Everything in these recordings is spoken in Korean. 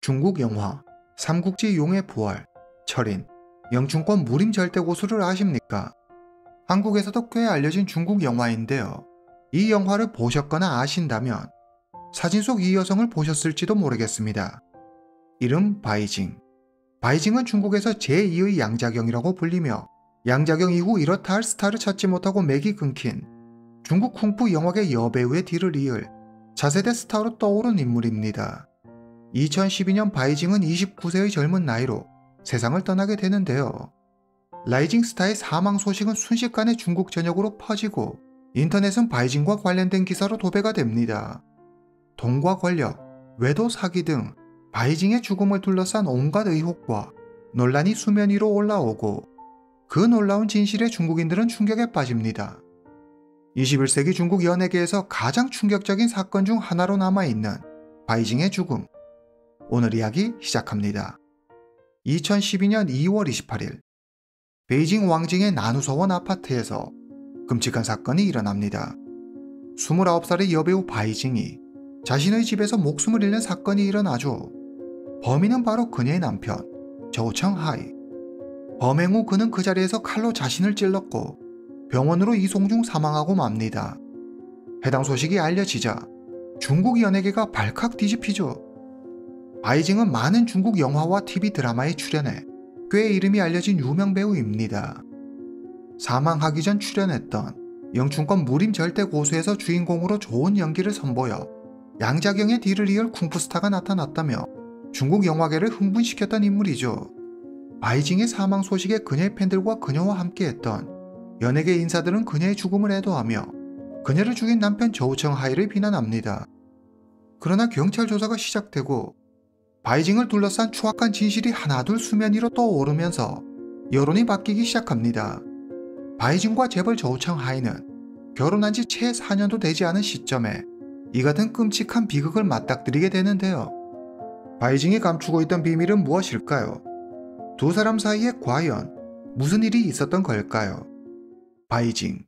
중국 영화 삼국지 용의 부활, 철인, 영춘권 무림 절대고수를 아십니까? 한국에서도 꽤 알려진 중국 영화인데요. 이 영화를 보셨거나 아신다면 사진 속 이 여성을 보셨을지도 모르겠습니다. 이름 바이징. 바이징은 중국에서 제2의 양자경이라고 불리며 양자경 이후 이렇다 할 스타를 찾지 못하고 맥이 끊긴 중국 쿵푸 영화계 여배우의 뒤를 이을 차세대 스타로 떠오른 인물입니다. 2012년 바이징은 29세의 젊은 나이로 세상을 떠나게 되는데요. 라이징 스타의 사망 소식은 순식간에 중국 전역으로 퍼지고 인터넷은 바이징과 관련된 기사로 도배가 됩니다. 돈과 권력, 외도 사기 등 바이징의 죽음을 둘러싼 온갖 의혹과 논란이 수면 위로 올라오고 그 놀라운 진실에 중국인들은 충격에 빠집니다. 21세기 중국 연예계에서 가장 충격적인 사건 중 하나로 남아있는 바이징의 죽음. 오늘 이야기 시작합니다. 2012년 2월 28일 베이징 왕징의 나누서원 아파트에서 끔찍한 사건이 일어납니다. 29살의 여배우 바이징이 자신의 집에서 목숨을 잃는 사건이 일어나죠. 범인은 바로 그녀의 남편 저우청하이. 범행 후 그는 그 자리에서 칼로 자신을 찔렀고 병원으로 이송 중 사망하고 맙니다. 해당 소식이 알려지자 중국 연예계가 발칵 뒤집히죠. 바이징은 많은 중국 영화와 TV 드라마에 출연해 꽤 이름이 알려진 유명 배우입니다. 사망하기 전 출연했던 영춘권 무림 절대 고수에서 주인공으로 좋은 연기를 선보여 양자경의 뒤를 이을 쿵푸스타가 나타났다며 중국 영화계를 흥분시켰던 인물이죠. 바이징의 사망 소식에 그녀의 팬들과 그녀와 함께했던 연예계 인사들은 그녀의 죽음을 애도하며 그녀를 죽인 남편 저우청하이를 비난합니다. 그러나 경찰 조사가 시작되고 바이징을 둘러싼 추악한 진실이 하나둘 수면 위로 떠오르면서 여론이 바뀌기 시작합니다. 바이징과 재벌 저우청하이는 결혼한 지 채 4년도 되지 않은 시점에 이 같은 끔찍한 비극을 맞닥뜨리게 되는데요. 바이징이 감추고 있던 비밀은 무엇일까요? 두 사람 사이에 과연 무슨 일이 있었던 걸까요? 바이징,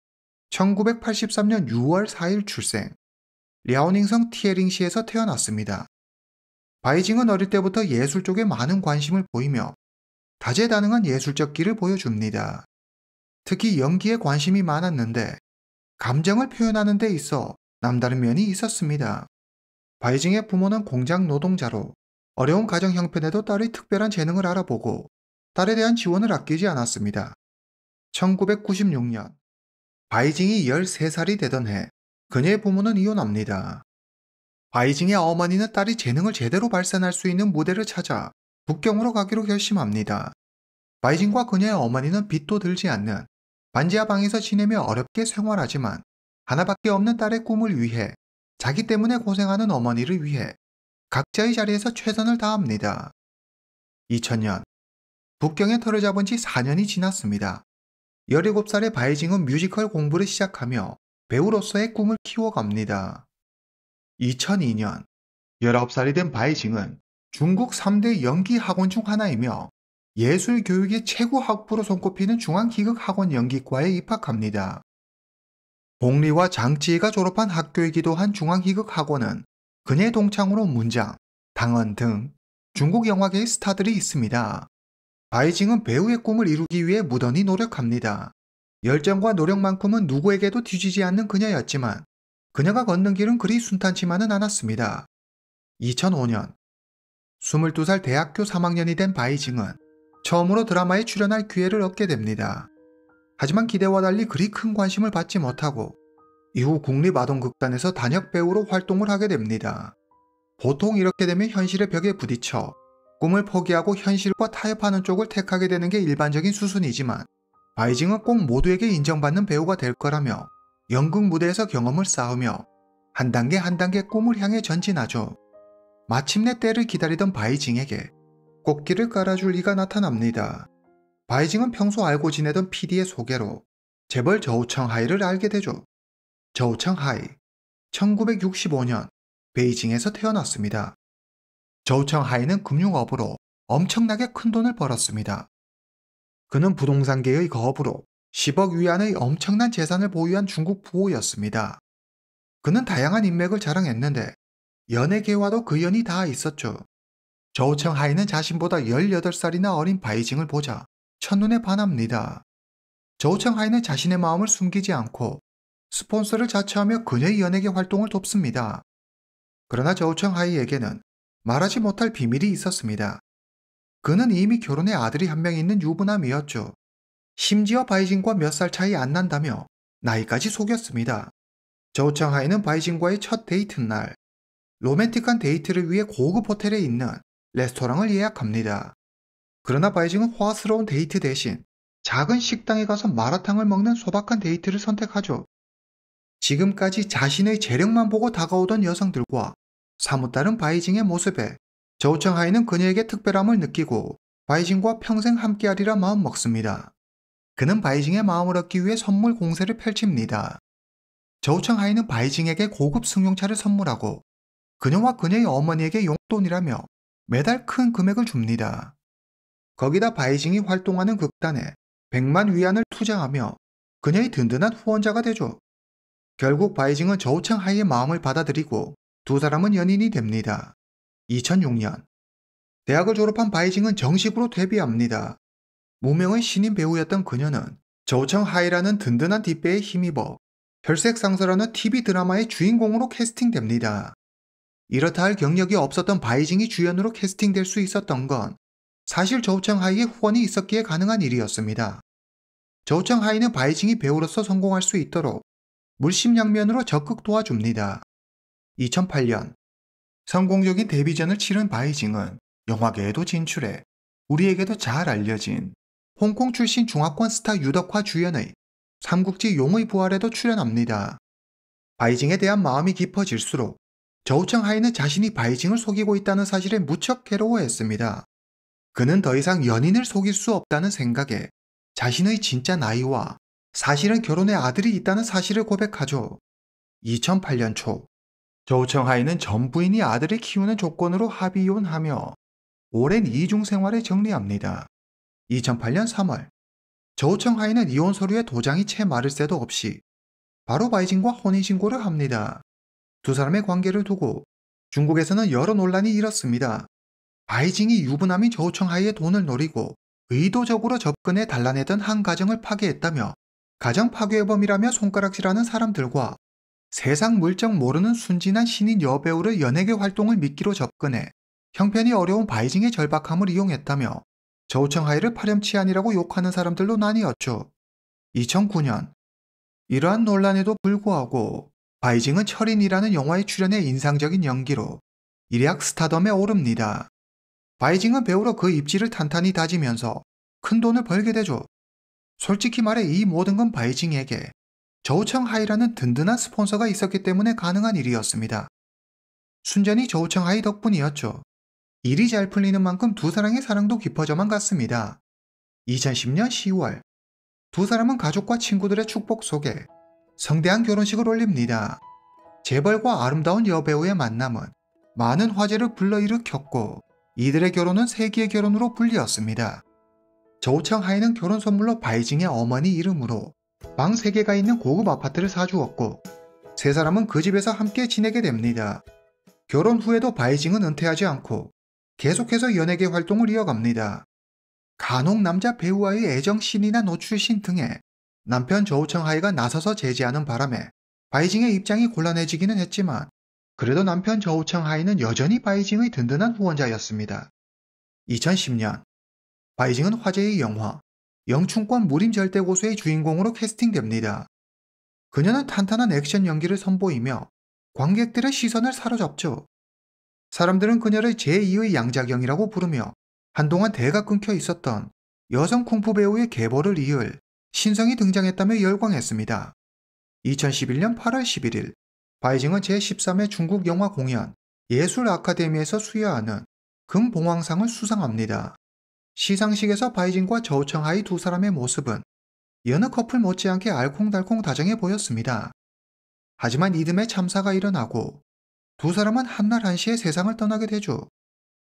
1983년 6월 4일 출생, 랴오닝성 티에링시에서 태어났습니다. 바이징은 어릴 때부터 예술 쪽에 많은 관심을 보이며 다재다능한 예술적 기를 보여줍니다. 특히 연기에 관심이 많았는데 감정을 표현하는 데 있어 남다른 면이 있었습니다. 바이징의 부모는 공장 노동자로 어려운 가정 형편에도 딸의 특별한 재능을 알아보고 딸에 대한 지원을 아끼지 않았습니다. 1996년 바이징이 13살이 되던 해 그녀의 부모는 이혼합니다. 바이징의 어머니는 딸이 재능을 제대로 발산할 수 있는 무대를 찾아 북경으로 가기로 결심합니다. 바이징과 그녀의 어머니는 빚도 들지 않는 반지하 방에서 지내며 어렵게 생활하지만 하나밖에 없는 딸의 꿈을 위해 자기 때문에 고생하는 어머니를 위해 각자의 자리에서 최선을 다합니다. 2000년 북경에 터를 잡은 지 4년이 지났습니다. 17살의 바이징은 뮤지컬 공부를 시작하며 배우로서의 꿈을 키워갑니다. 2002년 19살이 된 바이징은 중국 3대 연기 학원 중 하나이며 예술 교육의 최고 학부로 손꼽히는 중앙기극학원 연기과에 입학합니다. 복리와 장찌이가 졸업한 학교이기도 한 중앙기극학원은 그녀의 동창으로 문장, 당언 등 중국 영화계의 스타들이 있습니다. 바이징은 배우의 꿈을 이루기 위해 무던히 노력합니다. 열정과 노력만큼은 누구에게도 뒤지지 않는 그녀였지만 그녀가 걷는 길은 그리 순탄치만은 않았습니다. 2005년 22살 대학교 3학년이 된 바이징은 처음으로 드라마에 출연할 기회를 얻게 됩니다. 하지만 기대와 달리 그리 큰 관심을 받지 못하고 이후 국립아동극단에서 단역 배우로 활동을 하게 됩니다. 보통 이렇게 되면 현실의 벽에 부딪혀 꿈을 포기하고 현실과 타협하는 쪽을 택하게 되는 게 일반적인 수순이지만 바이징은 꼭 모두에게 인정받는 배우가 될 거라며 연극 무대에서 경험을 쌓으며 한 단계 한 단계 꿈을 향해 전진하죠. 마침내 때를 기다리던 바이징에게 꽃길을 깔아줄 이가 나타납니다. 바이징은 평소 알고 지내던 PD의 소개로 재벌 저우청하이를 알게 되죠. 저우청하이, 1965년 베이징에서 태어났습니다. 저우청하이는 금융업으로 엄청나게 큰 돈을 벌었습니다. 그는 부동산계의 거업으로 10억 위안의 엄청난 재산을 보유한 중국 부호였습니다. 그는 다양한 인맥을 자랑했는데 연예계와도 그 연이 다 있었죠. 조우청 하이는 자신보다 18살이나 어린 바이징을 보자 첫눈에 반합니다. 조우청 하이는 자신의 마음을 숨기지 않고 스폰서를 자처하며 그녀의 연예계 활동을 돕습니다. 그러나 조우청 하이에게는 말하지 못할 비밀이 있었습니다. 그는 이미 결혼해 아들이 한 명 있는 유부남이었죠. 심지어 바이징과 몇 살 차이 안 난다며 나이까지 속였습니다. 조우청 하이는 바이징과의 첫 데이트 날, 로맨틱한 데이트를 위해 고급 호텔에 있는 레스토랑을 예약합니다. 그러나 바이징은 화스러운 데이트 대신 작은 식당에 가서 마라탕을 먹는 소박한 데이트를 선택하죠. 지금까지 자신의 재력만 보고 다가오던 여성들과 사뭇 다른 바이징의 모습에 조우청 하이는 그녀에게 특별함을 느끼고 바이징과 평생 함께하리라 마음먹습니다. 그는 바이징의 마음을 얻기 위해 선물 공세를 펼칩니다. 조우청 하이는 바이징에게 고급 승용차를 선물하고 그녀와 그녀의 어머니에게 용돈이라며 매달 큰 금액을 줍니다. 거기다 바이징이 활동하는 극단에 100만 위안을 투자하며 그녀의 든든한 후원자가 되죠. 결국 바이징은 조우청 하이의 마음을 받아들이고 두 사람은 연인이 됩니다. 2006년 대학을 졸업한 바이징은 정식으로 데뷔합니다. 무명의 신인 배우였던 그녀는 조우청 하이라는 든든한 뒷배에 힘입어 혈색상서라는 TV 드라마의 주인공으로 캐스팅됩니다. 이렇다 할 경력이 없었던 바이징이 주연으로 캐스팅될 수 있었던 건 사실 조우청 하이의 후원이 있었기에 가능한 일이었습니다. 조우청 하이는 바이징이 배우로서 성공할 수 있도록 물심양면으로 적극 도와줍니다. 2008년 성공적인 데뷔전을 치른 바이징은 영화계에도 진출해 우리에게도 잘 알려진 홍콩 출신 중화권 스타 유덕화 주연의 삼국지 용의 부활에도 출연합니다. 바이징에 대한 마음이 깊어질수록 조우청 하이는 자신이 바이징을 속이고 있다는 사실에 무척 괴로워했습니다. 그는 더 이상 연인을 속일 수 없다는 생각에 자신의 진짜 나이와 사실은 결혼해 아들이 있다는 사실을 고백하죠. 2008년 초 조우청 하이는 전 부인이 아들을 키우는 조건으로 합의 이혼하며 오랜 이중 생활을 정리합니다. 2008년 3월 조우청 하이는 이혼 서류에 도장이 채 마를 새도 없이 바로 바이징과 혼인신고를 합니다. 두 사람의 관계를 두고 중국에서는 여러 논란이 일었습니다. 바이징이 유부남인 조우청 하이의 돈을 노리고 의도적으로 접근해 단란했던 한 가정을 파괴했다며 가정 파괴범이라며 손가락질하는 사람들과 세상 물정 모르는 순진한 신인 여배우를 연예계 활동을 미끼로 접근해 형편이 어려운 바이징의 절박함을 이용했다며 조우청 하이를 파렴치한이라고 욕하는 사람들로 나뉘었죠. 2009년 이러한 논란에도 불구하고 바이징은 철인이라는 영화에 출연해 인상적인 연기로 일약 스타덤에 오릅니다. 바이징은 배우로 그 입지를 탄탄히 다지면서 큰 돈을 벌게 되죠. 솔직히 말해 이 모든 건 바이징에게 조우청 하이라는 든든한 스폰서가 있었기 때문에 가능한 일이었습니다. 순전히 조우청 하이 덕분이었죠. 일이 잘 풀리는 만큼 두 사람의 사랑도 깊어져만 갔습니다. 2010년 10월 두 사람은 가족과 친구들의 축복 속에 성대한 결혼식을 올립니다. 재벌과 아름다운 여배우의 만남은 많은 화제를 불러일으켰고 이들의 결혼은 세기의 결혼으로 불리었습니다. 조우청 하이는 결혼 선물로 바이징의 어머니 이름으로 방 3개가 있는 고급 아파트를 사주었고 세 사람은 그 집에서 함께 지내게 됩니다. 결혼 후에도 바이징은 은퇴하지 않고 계속해서 연예계 활동을 이어갑니다. 간혹 남자 배우와의 애정씬이나 노출씬 등에 남편 조우청 하이가 나서서 제지하는 바람에 바이징의 입장이 곤란해지기는 했지만 그래도 남편 조우청 하이는 여전히 바이징의 든든한 후원자였습니다. 2010년 바이징은 화제의 영화 영춘권 무림절대고수의 주인공으로 캐스팅됩니다. 그녀는 탄탄한 액션 연기를 선보이며 관객들의 시선을 사로잡죠. 사람들은 그녀를 제2의 양자경이라고 부르며 한동안 대가 끊겨 있었던 여성 쿵푸 배우의 계보를 이을 신성이 등장했다며 열광했습니다. 2011년 8월 11일 바이징은 제13회 중국 영화 공연 예술 아카데미에서 수여하는 금봉황상을 수상합니다. 시상식에서 바이징과 조우청 하이 두 사람의 모습은 여느 커플 못지않게 알콩달콩 다정해 보였습니다. 하지만 이듬해 참사가 일어나고 두 사람은 한날 한시에 세상을 떠나게 되죠.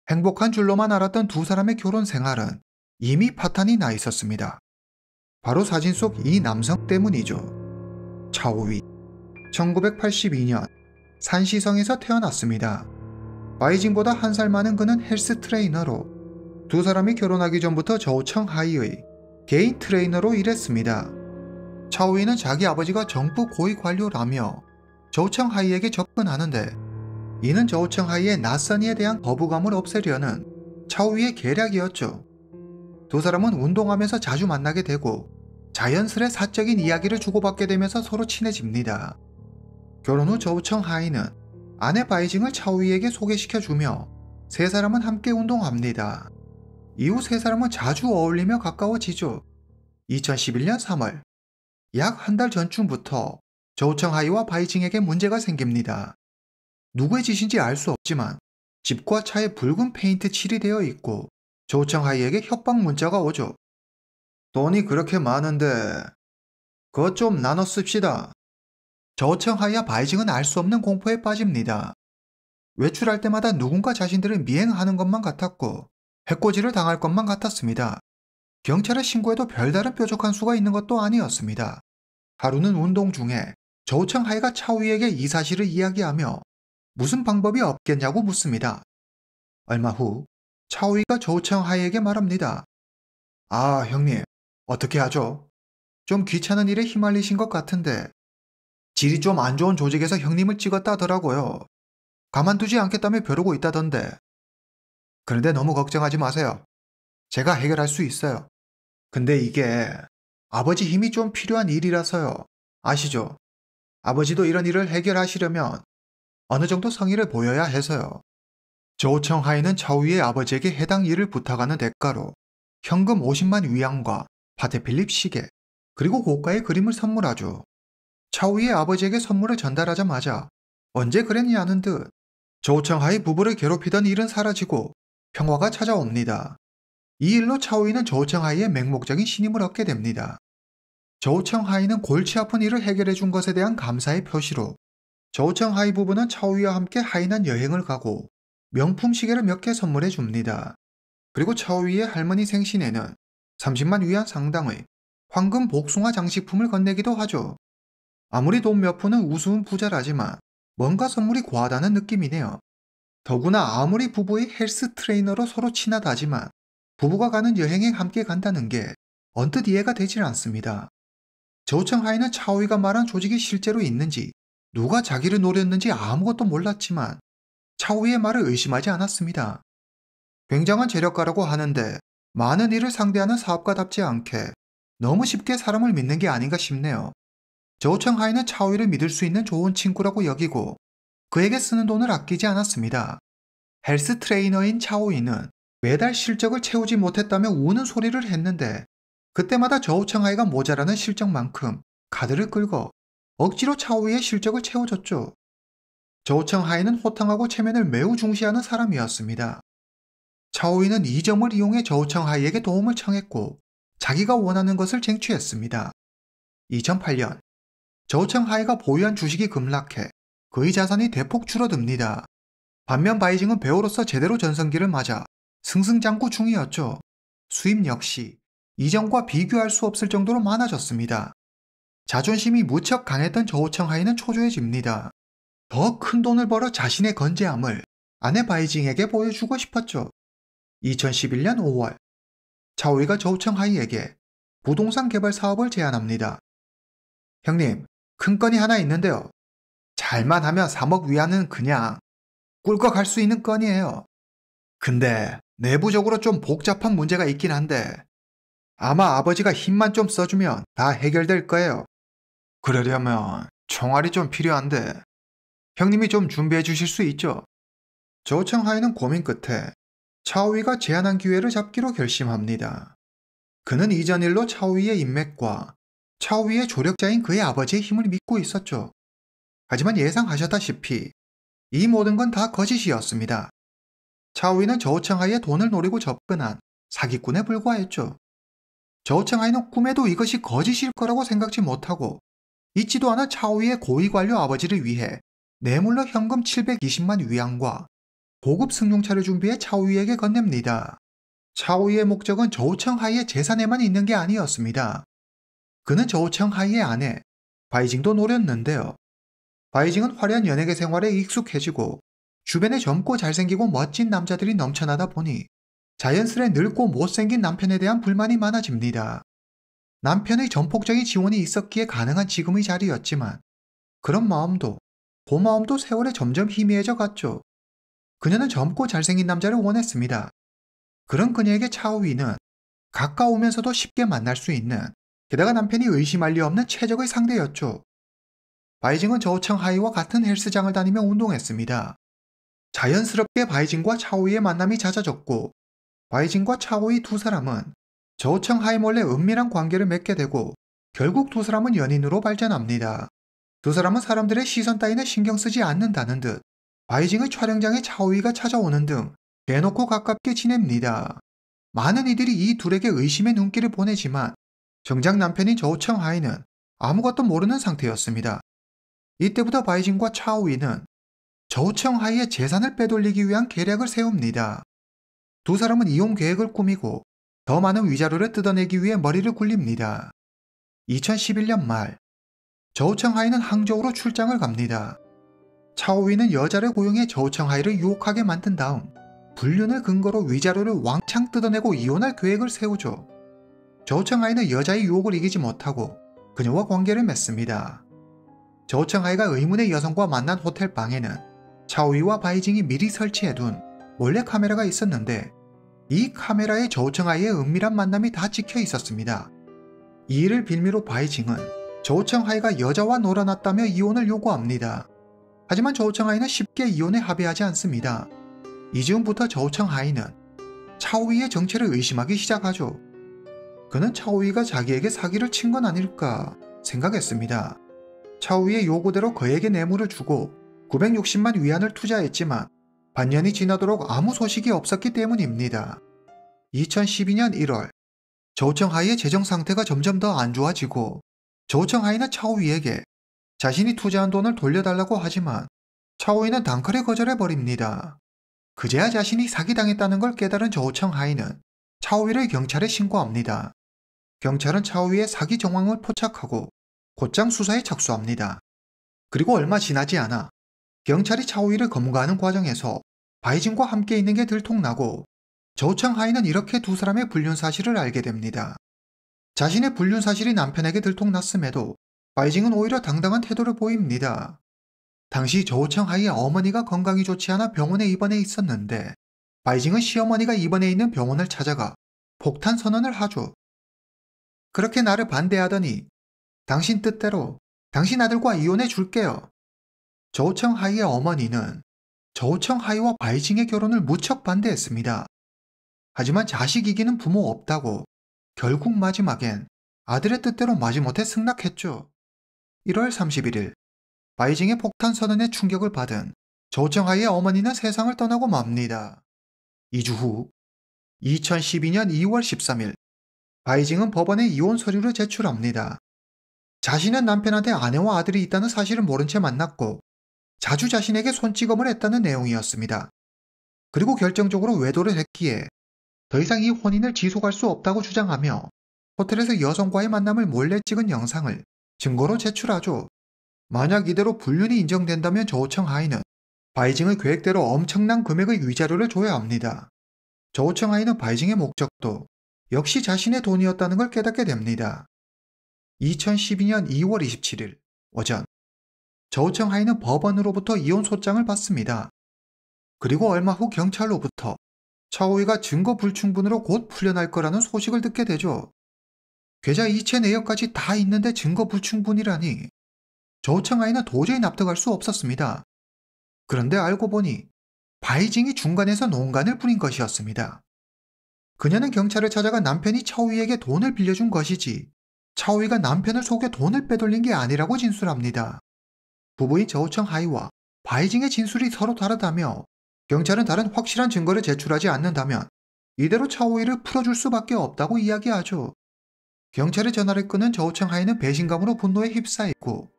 행복한 줄로만 알았던 두 사람의 결혼 생활은 이미 파탄이 나 있었습니다. 바로 사진 속 이 남성 때문이죠. 차오위. 1982년 산시성에서 태어났습니다. 바이징보다 한 살 많은 그는 헬스 트레이너로, 두 사람이 결혼하기 전부터 저우청 하이의 개인 트레이너로 일했습니다. 차오이는 자기 아버지가 정부 고위 관료라며 저우청 하이에게 접근하는데, 이는 저우청 하이의 낯선 이에 대한 거부감을 없애려는 차오이의 계략이었죠. 두 사람은 운동하면서 자주 만나게 되고 자연스레 사적인 이야기를 주고받게 되면서 서로 친해집니다. 결혼 후 저우청 하이는 아내 바이징을 차오이에게 소개시켜주며 세 사람은 함께 운동합니다. 이후 세 사람은 자주 어울리며 가까워지죠. 2011년 3월, 약 한 달 전쯤부터 저우청 하이와 바이징에게 문제가 생깁니다. 누구의 짓인지 알 수 없지만 집과 차에 붉은 페인트 칠이 되어 있고 저우청 하이에게 협박 문자가 오죠. 돈이 그렇게 많은데 그것 좀 나눠 씁시다. 저우청 하이와 바이징은 알 수 없는 공포에 빠집니다. 외출할 때마다 누군가 자신들을 미행하는 것만 같았고 해코지를 당할 것만 같았습니다. 경찰에 신고해도 별다른 뾰족한 수가 있는 것도 아니었습니다. 하루는 운동 중에 저우청 하이가 차오이에게 이 사실을 이야기하며 무슨 방법이 없겠냐고 묻습니다. 얼마 후 차오이가 저우청 하이에게 말합니다. 아, 형님, 어떻게 하죠? 좀 귀찮은 일에 휘말리신 것 같은데 질이 좀 안 좋은 조직에서 형님을 찍었다 하더라고요. 가만두지 않겠다며 벼르고 있다던데. 그런데 너무 걱정하지 마세요. 제가 해결할 수 있어요. 근데 이게 아버지 힘이 좀 필요한 일이라서요. 아시죠? 아버지도 이런 일을 해결하시려면 어느 정도 성의를 보여야 해서요. 저우청 하이는 차오이의 아버지에게 해당 일을 부탁하는 대가로 현금 50만 위안과 파테필립 시계, 그리고 고가의 그림을 선물하죠. 차오이의 아버지에게 선물을 전달하자마자 언제 그랬냐는 듯 저우청 하이 부부를 괴롭히던 일은 사라지고 평화가 찾아옵니다. 이 일로 차오이는 저우청 하이의 맹목적인 신임을 얻게 됩니다. 저우청 하이는 골치 아픈 일을 해결해 준 것에 대한 감사의 표시로 저우청 하이 부부는 차오이와 함께 하이난 여행을 가고 명품 시계를 몇 개 선물해 줍니다. 그리고 차오이의 할머니 생신에는 30만 위안 상당의 황금 복숭아 장식품을 건네기도 하죠. 아무리 돈 몇 푼은 우스운 부자라지만 뭔가 선물이 과하다는 느낌이네요. 더구나 아무리 부부의 헬스 트레이너로 서로 친하다지만 부부가 가는 여행에 함께 간다는 게 언뜻 이해가 되질 않습니다. 저우청 하이는 차오이가 말한 조직이 실제로 있는지 누가 자기를 노렸는지 아무것도 몰랐지만 차오이의 말을 의심하지 않았습니다. 굉장한 재력가라고 하는데 많은 일을 상대하는 사업가답지 않게 너무 쉽게 사람을 믿는 게 아닌가 싶네요. 저우청 하이는 차오이를 믿을 수 있는 좋은 친구라고 여기고 그에게 쓰는 돈을 아끼지 않았습니다. 헬스 트레이너인 차오이는 매달 실적을 채우지 못했다며 우는 소리를 했는데 그때마다 저우청 하이가 모자라는 실적만큼 카드를 끌고 억지로 차오이의 실적을 채워줬죠. 저우청 하이는 호탕하고 체면을 매우 중시하는 사람이었습니다. 차오이는 이 점을 이용해 저우청 하이에게 도움을 청했고 자기가 원하는 것을 쟁취했습니다. 2008년 저우청 하이가 보유한 주식이 급락해 그의 자산이 대폭 줄어듭니다. 반면 바이징은 배우로서 제대로 전성기를 맞아 승승장구 중이었죠. 수입 역시 이전과 비교할 수 없을 정도로 많아졌습니다. 자존심이 무척 강했던 저우청 하이는 초조해집니다. 더 큰 돈을 벌어 자신의 건재함을 아내 바이징에게 보여주고 싶었죠. 2011년 5월, 차오이가 저우청 하이에게 부동산 개발 사업을 제안합니다. 형님, 큰 건이 하나 있는데요. 잘만 하면 3억 위안은 그냥 꿀꺽할 수 있는 건이에요. 근데 내부적으로 좀 복잡한 문제가 있긴 한데 아마 아버지가 힘만 좀 써주면 다 해결될 거예요. 그러려면 총알이 좀 필요한데 형님이 좀 준비해 주실 수 있죠? 저우청 하이는 고민 끝에 차오이가 제안한 기회를 잡기로 결심합니다. 그는 이전 일로 차오이의 인맥과 차오이의 조력자인 그의 아버지의 힘을 믿고 있었죠. 하지만 예상하셨다시피 이 모든 건 다 거짓이었습니다. 차오이는 저우청 하이의 돈을 노리고 접근한 사기꾼에 불과했죠. 저우청 하이는 꿈에도 이것이 거짓일 거라고 생각지 못하고 잊지도 않은 차오이의 고위관료 아버지를 위해 뇌물로 현금 720만 위안과 고급 승용차를 준비해 차오이에게 건넵니다. 차오이의 목적은 저우청 하이의 재산에만 있는 게 아니었습니다. 그는 저우청 하이의 아내 바이징도 노렸는데요. 바이징은 화려한 연예계 생활에 익숙해지고 주변에 젊고 잘생기고 멋진 남자들이 넘쳐나다 보니 자연스레 늙고 못생긴 남편에 대한 불만이 많아집니다. 남편의 전폭적인 지원이 있었기에 가능한 지금의 자리였지만 그런 마음도 고마움도 세월에 점점 희미해져 갔죠. 그녀는 젊고 잘생긴 남자를 원했습니다. 그런 그녀에게 차오위는 가까우면서도 쉽게 만날 수 있는, 게다가 남편이 의심할 리 없는 최적의 상대였죠. 바이징은 저우청하이와 같은 헬스장을 다니며 운동했습니다. 자연스럽게 바이징과 차오위의 만남이 잦아졌고 바이징과 차오위 두 사람은 저우청하이 몰래 은밀한 관계를 맺게 되고 결국 두 사람은 연인으로 발전합니다. 두 사람은 사람들의 시선 따위는 신경 쓰지 않는다는 듯 바이징의 촬영장에 차오위가 찾아오는 등 대놓고 가깝게 지냅니다. 많은 이들이 이 둘에게 의심의 눈길을 보내지만 정작 남편인 저우청하이는 아무것도 모르는 상태였습니다. 이때부터 바이징과 차오위는 저우청하이의 재산을 빼돌리기 위한 계략을 세웁니다. 두 사람은 이혼 계획을 꾸미고 더 많은 위자료를 뜯어내기 위해 머리를 굴립니다. 2011년 말 저우청하이는 항저우로 출장을 갑니다. 차오위는 여자를 고용해 저우청하이를 유혹하게 만든 다음 불륜을 근거로 위자료를 왕창 뜯어내고 이혼할 계획을 세우죠. 저우청하이는 여자의 유혹을 이기지 못하고 그녀와 관계를 맺습니다. 저우청하이가 의문의 여성과 만난 호텔 방에는 차오위와 바이징이 미리 설치해둔 몰래 카메라가 있었는데 이 카메라에 저우청하이의 은밀한 만남이 다 찍혀 있었습니다. 이 일을 빌미로 바이징은 저우청하이가 여자와 놀아났다며 이혼을 요구합니다. 하지만 저우청하이는 쉽게 이혼에 합의하지 않습니다. 이즈음부터 저우청하이는 차오위의 정체를 의심하기 시작하죠. 그는 차오위가 자기에게 사기를 친 건 아닐까 생각했습니다. 차오위의 요구대로 그에게 뇌물을 주고 960만 위안을 투자했지만 반년이 지나도록 아무 소식이 없었기 때문입니다. 2012년 1월 저우청하이의 재정 상태가 점점 더 안 좋아지고 저우청하이는 차오위에게 자신이 투자한 돈을 돌려달라고 하지만 차오위는 단칼에 거절해버립니다. 그제야 자신이 사기당했다는 걸 깨달은 저우청하이는 차오위를 경찰에 신고합니다. 경찰은 차오위의 사기 정황을 포착하고 곧장 수사에 착수합니다. 그리고 얼마 지나지 않아 경찰이 차오위를 검거하는 과정에서 바이징과 함께 있는 게 들통나고 저우청하이는 이렇게 두 사람의 불륜 사실을 알게 됩니다. 자신의 불륜 사실이 남편에게 들통났음에도 바이징은 오히려 당당한 태도를 보입니다. 당시 저우청하이의 어머니가 건강이 좋지 않아 병원에 입원해 있었는데 바이징은 시어머니가 입원해 있는 병원을 찾아가 폭탄 선언을 하죠. 그렇게 나를 반대하더니 당신 뜻대로 당신 아들과 이혼해 줄게요. 저우청하이의 어머니는 저우청하이와 바이징의 결혼을 무척 반대했습니다. 하지만 자식 이기는 부모 없다고 결국 마지막엔 아들의 뜻대로 마지못해 승낙했죠. 1월 31일 바이징의 폭탄 선언에 충격을 받은 저우청하이의 어머니는 세상을 떠나고 맙니다. 2주 후 2012년 2월 13일 바이징은 법원에 이혼 서류를 제출합니다. 자신은 남편한테 아내와 아들이 있다는 사실을 모른 채 만났고 자주 자신에게 손찌검을 했다는 내용이었습니다. 그리고 결정적으로 외도를 했기에 더 이상 이 혼인을 지속할 수 없다고 주장하며 호텔에서 여성과의 만남을 몰래 찍은 영상을 증거로 제출하죠. 만약 이대로 불륜이 인정된다면 저우청하이는 바이징의 계획대로 엄청난 금액의 위자료를 줘야 합니다. 저우청하이는 바이징의 목적도 역시 자신의 돈이었다는 걸 깨닫게 됩니다. 2012년 2월 27일 오전 저우청하이는 법원으로부터 이혼 소장을 받습니다. 그리고 얼마 후 경찰로부터 차오위가 증거 불충분으로 곧 풀려날 거라는 소식을 듣게 되죠. 계좌 이체 내역까지 다 있는데 증거 불충분이라니 저우청하이는 도저히 납득할 수 없었습니다. 그런데 알고 보니 바이징이 중간에서 농간을 부린 것이었습니다. 그녀는 경찰을 찾아가 남편이 차오위에게 돈을 빌려준 것이지 차오위가 남편을 속여 돈을 빼돌린 게 아니라고 진술합니다. 부부인 저우청하이와 바이징의 진술이 서로 다르다며 경찰은 다른 확실한 증거를 제출하지 않는다면 이대로 차오위를 풀어줄 수밖에 없다고 이야기하죠. 경찰의 전화를 끊은 저우청하이는 배신감으로 분노에 휩싸이고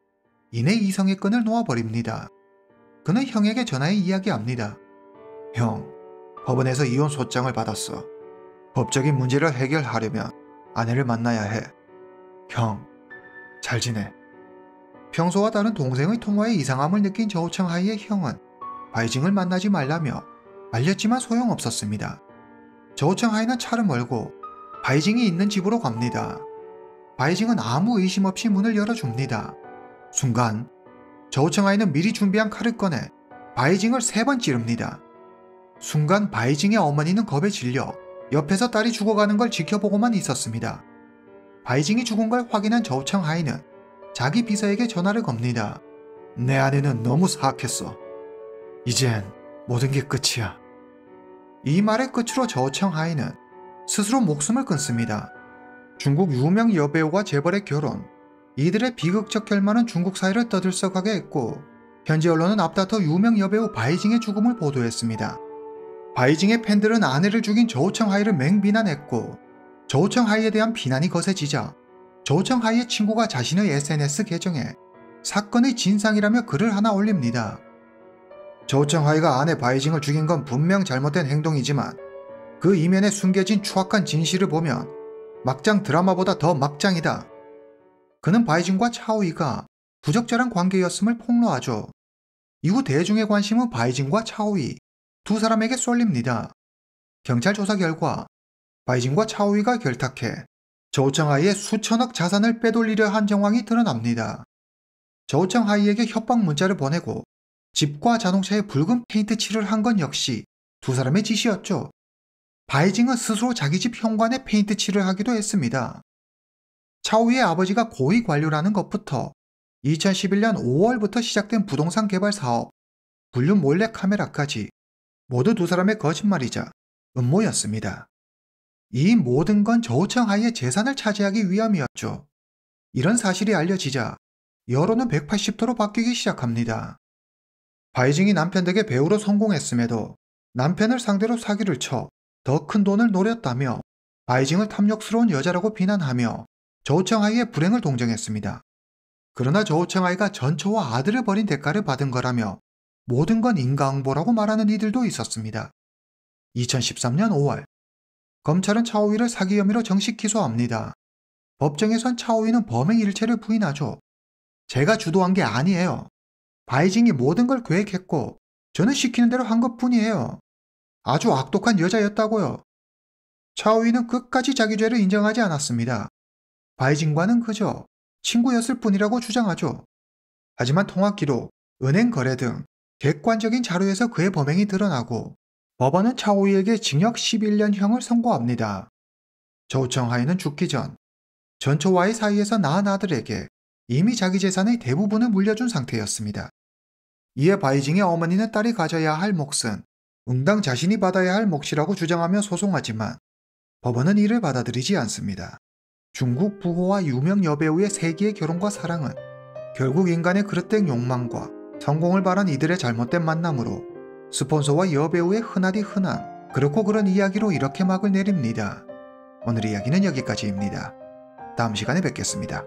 이내 이성의 끈을 놓아버립니다. 그는 형에게 전화해 이야기합니다. 형, 법원에서 이혼 소장을 받았어. 법적인 문제를 해결하려면 아내를 만나야 해. 형, 잘 지내. 평소와 다른 동생의 통화에 이상함을 느낀 저우청하이의 형은 바이징을 만나지 말라며 말렸지만 소용없었습니다. 저우청하이는 차를 몰고 바이징이 있는 집으로 갑니다. 바이징은 아무 의심 없이 문을 열어줍니다. 순간 저우청하이는 미리 준비한 칼을 꺼내 바이징을 3번 찌릅니다. 순간 바이징의 어머니는 겁에 질려 옆에서 딸이 죽어가는 걸 지켜보고만 있었습니다. 바이징이 죽은 걸 확인한 저우청하이는 자기 비서에게 전화를 겁니다. 내 아내는 너무 사악했어. 이젠 모든 게 끝이야. 이 말의 끝으로 저우청하이는 스스로 목숨을 끊습니다. 중국 유명 여배우와 재벌의 결혼, 이들의 비극적 결말은 중국 사회를 떠들썩하게 했고 현지 언론은 앞다퉈 유명 여배우 바이징의 죽음을 보도했습니다. 바이징의 팬들은 아내를 죽인 저우청하이를 맹비난했고 저우청하이에 대한 비난이 거세지자 저우청하이의 친구가 자신의 SNS 계정에 사건의 진상이라며 글을 하나 올립니다. 저우청하이가 아내 바이징을 죽인 건 분명 잘못된 행동이지만 그 이면에 숨겨진 추악한 진실을 보면 막장 드라마보다 더 막장이다. 그는 바이징과 차오이가 부적절한 관계였음을 폭로하죠. 이후 대중의 관심은 바이징과 차오이 두 사람에게 쏠립니다. 경찰 조사 결과 바이징과 차오이가 결탁해 저우청하이의 수천억 자산을 빼돌리려 한 정황이 드러납니다. 저우청하이에게 협박 문자를 보내고 집과 자동차에 붉은 페인트 칠을 한 건 역시 두 사람의 짓이었죠. 바이징은 스스로 자기 집 현관에 페인트 칠을 하기도 했습니다. 차오이의 아버지가 고위 관료라는 것부터 2011년 5월부터 시작된 부동산 개발 사업, 불륜 몰래 카메라까지 모두 두 사람의 거짓말이자 음모였습니다. 이 모든 건 저우청하이의 재산을 차지하기 위함이었죠. 이런 사실이 알려지자 여론은 180도로 바뀌기 시작합니다. 바이징이 남편 댁에 배우로 성공했음에도 남편을 상대로 사기를 쳐 더 큰 돈을 노렸다며 바이징을 탐욕스러운 여자라고 비난하며 저우청하이의 불행을 동정했습니다. 그러나 저우청하이가 전처와 아들을 버린 대가를 받은 거라며 모든 건 인과응보라고 말하는 이들도 있었습니다. 2013년 5월 검찰은 차오이를 사기 혐의로 정식 기소합니다. 법정에선 차오이는 범행 일체를 부인하죠. 제가 주도한 게 아니에요. 바이징이 모든 걸 계획했고 저는 시키는 대로 한 것뿐이에요. 아주 악독한 여자였다고요. 차오이는 끝까지 자기 죄를 인정하지 않았습니다. 바이징과는 그저 친구였을 뿐이라고 주장하죠. 하지만 통화 기록, 은행 거래 등 객관적인 자료에서 그의 범행이 드러나고 법원은 차오이에게 징역 11년형을 선고합니다. 저우청하이는 죽기 전 전처와의 사이에서 낳은 아들에게 이미 자기 재산의 대부분을 물려준 상태였습니다. 이에 바이징의 어머니는 딸이 가져야 할 몫은 응당 자신이 받아야 할 몫이라고 주장하며 소송하지만 법원은 이를 받아들이지 않습니다. 중국 부호와 유명 여배우의 세기의 결혼과 사랑은 결국 인간의 그릇된 욕망과 성공을 바란 이들의 잘못된 만남으로 스폰서와 여배우의 흔하디 흔한 그렇고 그런 이야기로 이렇게 막을 내립니다. 오늘 이야기는 여기까지입니다. 다음 시간에 뵙겠습니다.